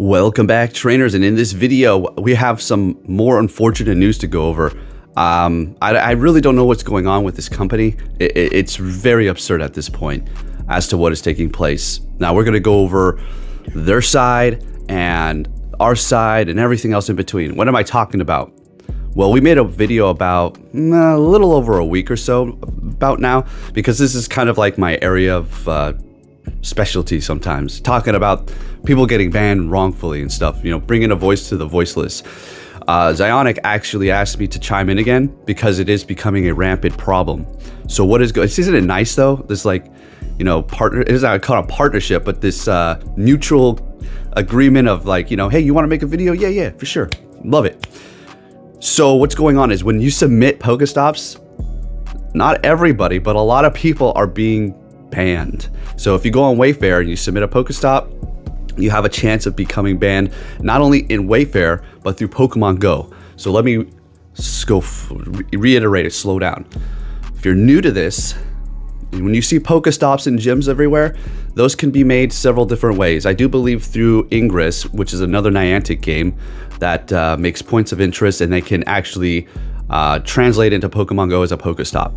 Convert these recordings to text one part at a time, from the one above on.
Welcome back, trainers, and in this video we have some more unfortunate news to go over. I really don't know what's going on with this company. It's very absurd at this point as to what is taking place. Now we're going to go over their side and our side and everything else in between. What am I talking about? Well, we made a video about a little over a week or so about now, because this is kind of like my area of specialty sometimes, talking about people getting banned wrongfully and stuff, you know, bringing a voice to the voiceless. Niantic actually asked me to chime in again because it is becoming a rampant problem. So what is isn't it nice though? This, like, you know, it isn't called a partnership, but this mutual agreement of, like, you know, hey, you want to make a video? Yeah, for sure. Love it. So what's going on is when you submit Pokestops, not everybody, but a lot of people are being banned. So if you go on Wayfair and you submit a Pokestop, you have a chance of becoming banned, not only in Wayfair, but through Pokemon Go. So let me go reiterate it, slow down. If you're new to this, when you see Pokestops in gyms everywhere, those can be made several different ways. I do believe through Ingress, which is another Niantic game that makes points of interest, and they can actually translate into Pokemon Go as a Pokestop.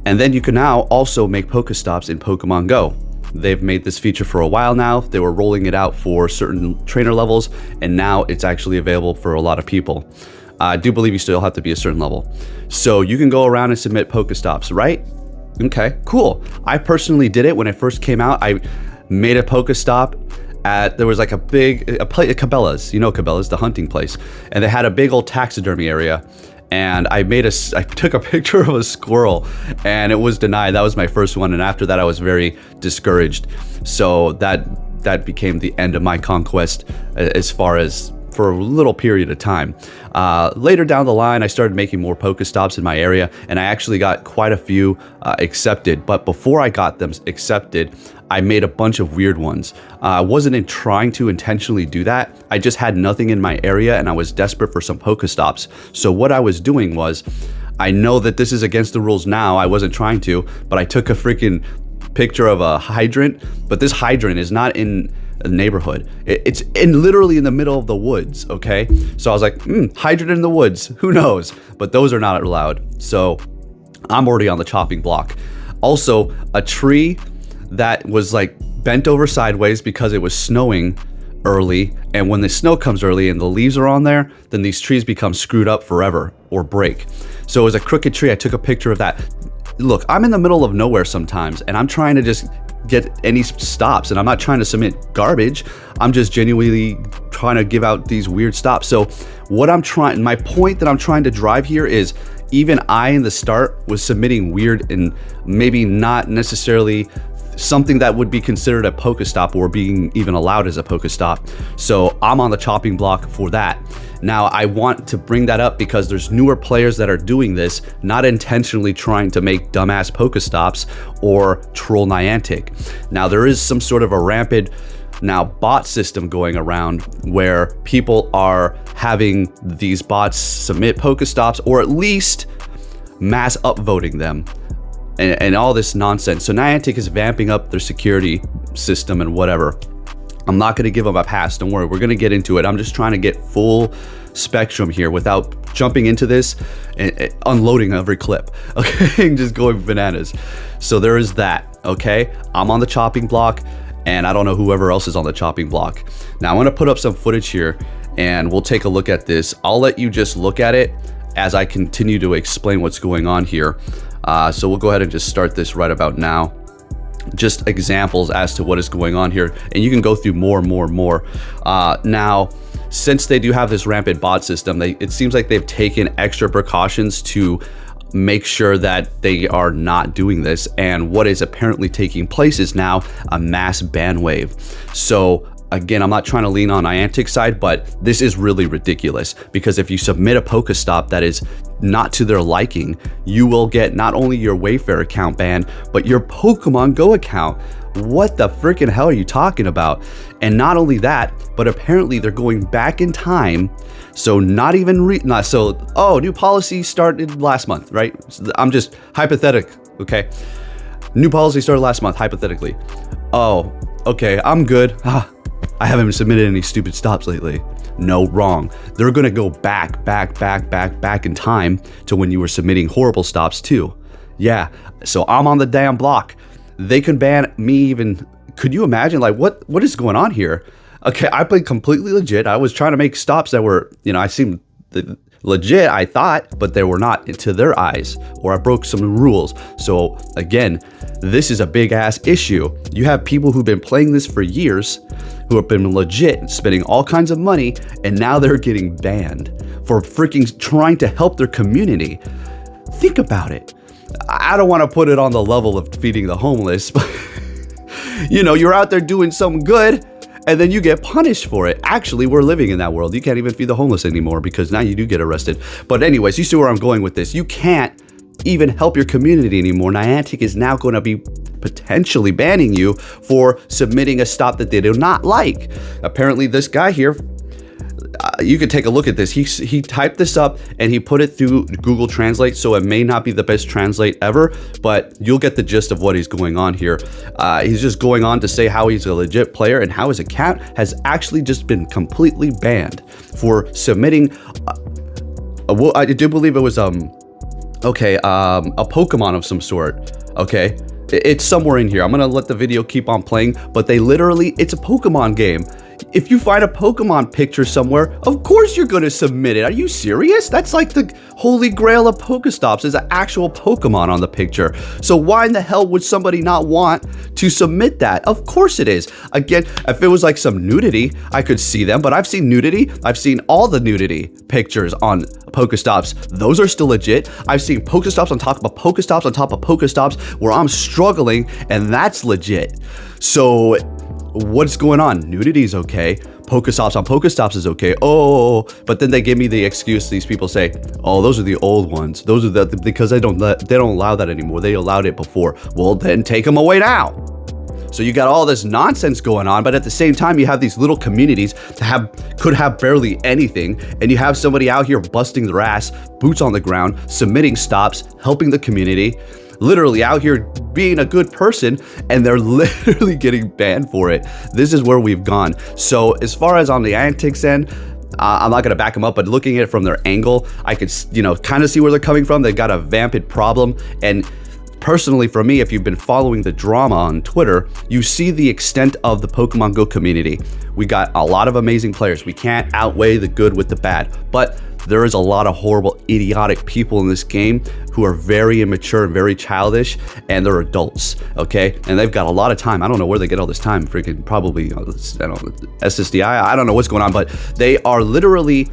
And then you can now also make Pokestops in Pokemon Go. They've made this feature for a while now. They were rolling it out for certain trainer levels, and now it's actually available for a lot of people. I do believe you still have to be a certain level. So you can go around and submit Pokestops, right? Okay, cool. I personally did it when it first came out. I made a Pokestop at, there was like a place, Cabela's, you know Cabela's, the hunting place. And they had a big old taxidermy area. And I took a picture of a squirrel, and it was denied. That was my first one, and after that I was very discouraged. So that became the end of my conquest as far as for a little period of time. Later down the line, I started making more Pokestops in my area, and I actually got quite a few accepted. But before I got them accepted, I made a bunch of weird ones. I wasn't trying to intentionally do that. I just had nothing in my area, and I was desperate for some Pokestops. So what I was doing was, I know that this is against the rules now. I wasn't trying to, but I took a freaking picture of a hydrant. But this hydrant is not in a neighborhood. It's literally in the middle of the woods, okay? So I was like, hydrant in the woods, who knows? But those are not allowed. So I'm already on the chopping block. Also, a tree that was like bent over sideways because it was snowing early, and when the snow comes early and the leaves are on there, then these trees become screwed up forever or break. So it was a crooked tree. I took a picture of that. Look, I'm in the middle of nowhere sometimes, and I'm trying to just get any stops, and I'm not trying to submit garbage. I'm just genuinely trying to give out these weird stops. So what my point that I'm trying to drive here is, even I in the start was submitting weird and maybe not necessarily something that would be considered a Pokestop or being even allowed as a Pokestop. So I'm on the chopping block for that. Now I want to bring that up because there's newer players that are doing this, not intentionally trying to make dumbass Pokestops or troll Niantic. Now there is some sort of a rampant bot system going around where people are having these bots submit Pokestops, or at least mass upvoting them. And all this nonsense. So Niantic is vamping up their security system and whatever. I'm not going to give them a pass. Don't worry. We're going to get into it. I'm just trying to get full spectrum here without jumping into this and unloading every clip. Okay, and just going bananas. So there is that. Okay, I'm on the chopping block, and I don't know whoever else is on the chopping block. Now I'm going to put up some footage here, and we'll take a look at this. I'll let you just look at it as I continue to explain what's going on here. So we'll go ahead and just start this right about now. Just examples as to what is going on here, and you can go through more. Now, since they do have this rampant bot system, it seems like they've taken extra precautions to make sure that they are not doing this. And what is apparently taking place is now a mass ban wave. So again, I'm not trying to lean on Niantic's side, but this is really ridiculous, because if you submit a Pokestop that is not to their liking, you will get not only your Wayfair account banned, but your Pokemon Go account. What the freaking hell are you talking about? And not only that, but apparently they're going back in time. So not even new policy started last month, right? I'm just hypothetical, okay? New policy started last month, hypothetically. Oh, okay, I'm good. I haven't submitted any stupid stops lately. No, wrong. They're gonna go back in time to when you were submitting horrible stops too. Yeah, so I'm on the damn block. They can ban me even. Could you imagine, like, what is going on here? Okay, I played completely legit. I was trying to make stops that were, I seemed legit, I thought, but they were not to their eyes, or I broke some rules. So again, this is a big ass issue. You have people who've been playing this for years, who have been legit, spending all kinds of money, and now they're getting banned for freaking trying to help their community. Think about it. I don't want to put it on the level of feeding the homeless, but you're out there doing something good, and then you get punished for it. Actually, we're living in that world. You can't even feed the homeless anymore because now you do get arrested. But anyways, you see where I'm going with this. You can't even help your community anymore. Niantic is now going to be potentially banning you for submitting a stop that they do not like. Apparently, this guy here, you could take a look at this. He typed this up and he put it through Google Translate, so it may not be the best translate ever, but you'll get the gist of what he's going on here. He's just going on to say how he's a legit player and how his account has actually just been completely banned for submitting. I do believe it was a Pokemon of some sort. Okay, it's somewhere in here. I'm gonna let the video keep on playing, but it's a Pokemon game. If you find a Pokemon picture somewhere, of course you're going to submit it. Are you serious? That's like the holy grail of Pokestops, is an actual Pokemon on the picture. So why in the hell would somebody not want to submit that? Of course it is. Again, if it was like some nudity, I could see them, but I've seen nudity. I've seen all the nudity pictures on Pokestops. Those are still legit. I've seen Pokestops on top of Pokestops on top of Pokestops where I'm struggling, and that's legit. So what's going on? Nudity is okay. Pokestops on Pokestops is okay. Oh, but then they give me the excuse. These people say, "Oh, those are the old ones. Those are because they don't allow that anymore. They allowed it before." Well, then take them away now. So you got all this nonsense going on, but at the same time, you have these little communities could have barely anything, and you have somebody out here busting their ass, boots on the ground, submitting stops, helping the community, literally out here being a good person, and they're literally getting banned for it. This is where we've gone. So as far as on the Niantic's end, I'm not gonna back them up, but looking at it from their angle, I could, kind of see where they're coming from. They've got a vamped problem, and personally for me, if you've been following the drama on Twitter, you see the extent of the Pokemon Go community. We got a lot of amazing players. We can't outweigh the good with the bad, but there is a lot of horrible, idiotic people in this game who are very immature and very childish, and they're adults, okay? And they've got a lot of time. I don't know where they get all this time. Freaking probably, SSDI. I don't know what's going on, but they are literally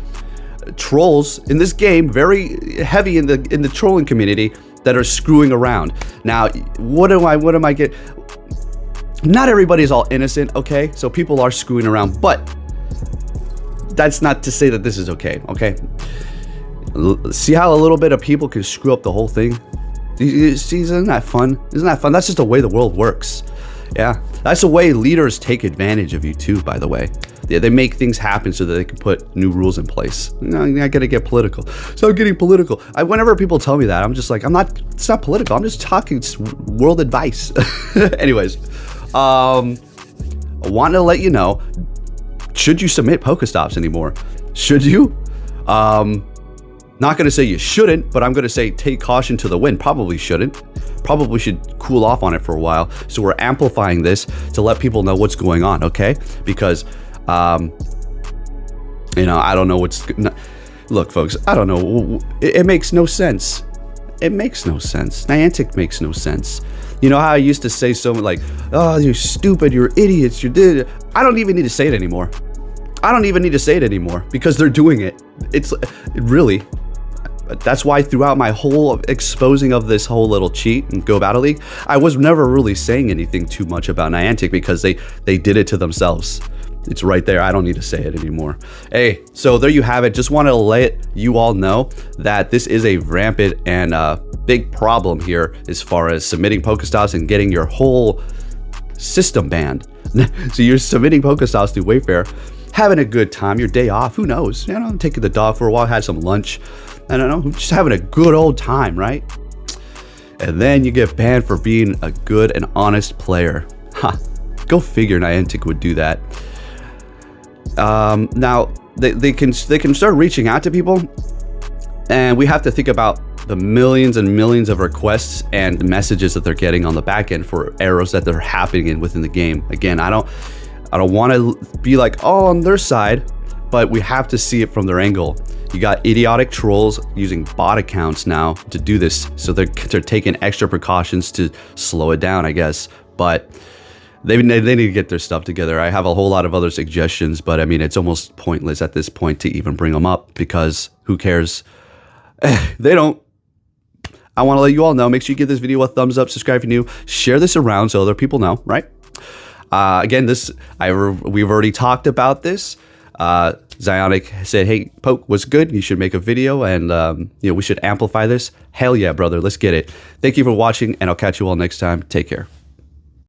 trolls in this game, very heavy in the trolling community, that are screwing around. Now, what am I get? Not everybody's all innocent, okay? So people are screwing around, but that's not to say that this is okay, okay? See how a little bit of people can screw up the whole thing? See, isn't that fun? Isn't that fun? That's just the way the world works. Yeah, that's the way leaders take advantage of you too, by the way. Yeah, they make things happen so that they can put new rules in place. I gotta get political. So I'm getting political. Whenever people tell me that, I'm just like, it's not political. I'm just talking world advice. Anyways, I want to let you know, should you submit Pokestops anymore? Should you? Not gonna say you shouldn't, but I'm gonna say take caution to the wind. Probably shouldn't. Probably should cool off on it for a while. So we're amplifying this to let people know what's going on, okay? Because I don't know look, folks, I don't know. It makes no sense. It makes no sense. Niantic makes no sense. You know how I used to say something like, "Oh, you're stupid, you're idiots, you did it." I don't even need to say it anymore. I don't even need to say it anymore because they're doing it. Really. That's why throughout my whole exposing of this whole little cheat and Go Battle League, I was never really saying anything too much about Niantic because they did it to themselves. It's right there. I don't need to say it anymore. Hey, so there you have it. Just want to let you all know that this is a rampant and big problem here as far as submitting Pokestops and getting your whole system banned. So you're submitting Pokestops through Wayfair, having a good time, your day off, who knows? I'm taking the dog for a walk, had some lunch. I don't know, just having a good old time, right? And then you get banned for being a good and honest player. Ha, go figure Niantic would do that. Now they can start reaching out to people, and we have to think about the millions and millions of requests and messages that they're getting on the back end for errors that they're happening within the game. Again, I don't want to be like, oh, on their side, but we have to see it from their angle. You got idiotic trolls using bot accounts now to do this, so they're taking extra precautions to slow it down, I guess. But they need to get their stuff together. I have a whole lot of other suggestions, but I mean, it's almost pointless at this point to even bring them up, because who cares? They don't. I want to let you all know, make sure you give this video a thumbs up, subscribe if you're new, share this around so other people know, right? Again, we've already talked about this. Niantic said, hey, Poke, what's good? You should make a video, and we should amplify this. Hell yeah, brother, let's get it. Thank you for watching, and I'll catch you all next time. Take care.